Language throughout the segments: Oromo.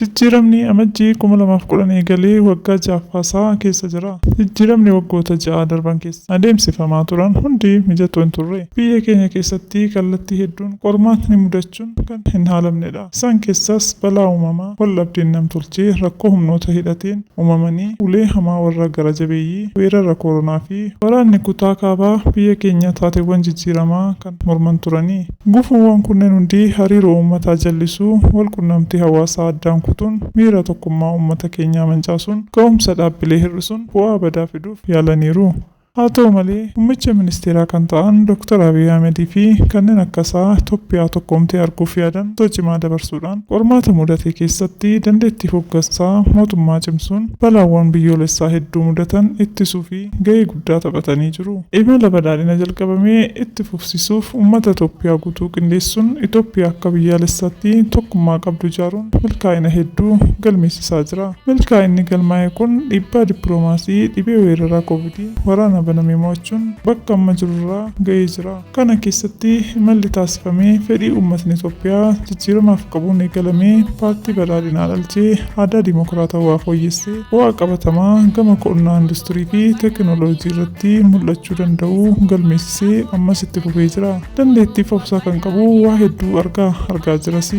Jijjiiramni amajjii 2010 eegalee waggaa ja'affaasaa keessa jira. Jijjiiramni waggoota ja'a darban keessa adeemsifamaa turan hundi mijatoo hin turre. Biyya keenya keessatti kallattii hedduun qormaatni mudachuun kan hin haalamnedha. Isaan keessaas balaa uumamaa, wal-dhabdeen nam-tolchee, rakkoo humnoota hidhateen uumamanii, ulee hamaa warra gara jabeeyyii, weerara koronaa fi waraanni kutaa kaabaa biyya keenya taateewwan jijjiiramaa kan morman turanii. Gufuuwwan kunneen hundi hariiroo uummataa jallisuu, wal-qunnamtii hawaasaa addaan kutuun, miira tokkummaa uummata keenyaa mancaasuun, ka'umsa dhaabbilee hir'isuun bu'aa badaa fiduuf yaalaniiru. Haa ta'u malee muummicha ministeeraa kan ta'an Dr. Abiy Ahmedii fi kanneen akkasaa Itoophiyaa tokkoomtee arguuf yaadan cimaa dabarsuudhaan qormaata mudate keessatti dandeettii hooggansaa mootummaa cimsuun balaawwan biyyoolessaa hedduu mudatan ittisuu fi gahee guddaa taphatanii jiru. Imala badhaadhina jalqabamee itti fufsiisuuf uummata Itoophiyaa guutuu qindeessuun Itoophiyaa akka biyyaalessaatti tokkummaa qabdu ijaaruun milkaa'ina hedduu galmeessisaa jira. Milkaa'inni galmaa'e kun dhiibbaa dippiloomaasii, dhibee weeraraa koovidii, waraana banamee mo'achuun bakka amma jirurraa ga'ee jira. Kana keessatti imalli taasifamee fedhii uummatni Itoophiyaa jijjiiramaaf qabuun eegalamee paartii badhaadhinaa dhalchee aadaa dimokiraatawaa fooyyessee bu'aa qabatamaa gama qonnaa industirii fi teekinooloojii irratti mul'achuu danda'u galmeessisee ammas itti fufee jira. Dandeettii fufsaa kan qabu waa hedduu argaa jiras.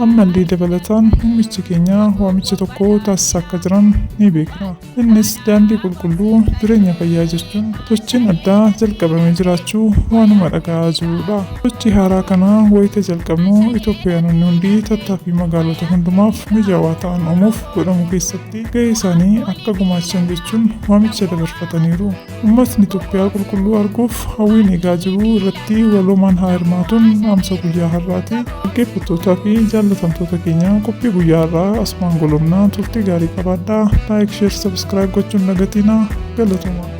Ammallee dabalataan muummichi keenya waamicha tokko taasisaa akka jiran ni beekna. Innis daandii qulqulluu, jireenya fayyaa jechuun sochiin addaa jalqabamee jiraachuu waanuma dhaga'aa jirudha. Sochii haaraa kana wayita jalqabnu Itoophiyaanonni hundi tattaaffii magaalota hundumaaf mijaawaa ta'an uumuuf godhamu keessatti gahee isaanii akka gumaachan jechuun waamicha dabarfataniiru. Uummatni Itoophiyaa qulqulluu arguuf hawwiin eegaa jiru irratti waloomaan haa hirmaatuun dhaamsa guyyaa har'aati. Dhaggeeffattootaa fi jaallatamtoota keenya qophii guyyaa har'aa asumaan goolabnaa turtii gaarii qabaadhaa. Laayik, sheer, sabskiraayib gochuun dagatinaa. Galatoomaa.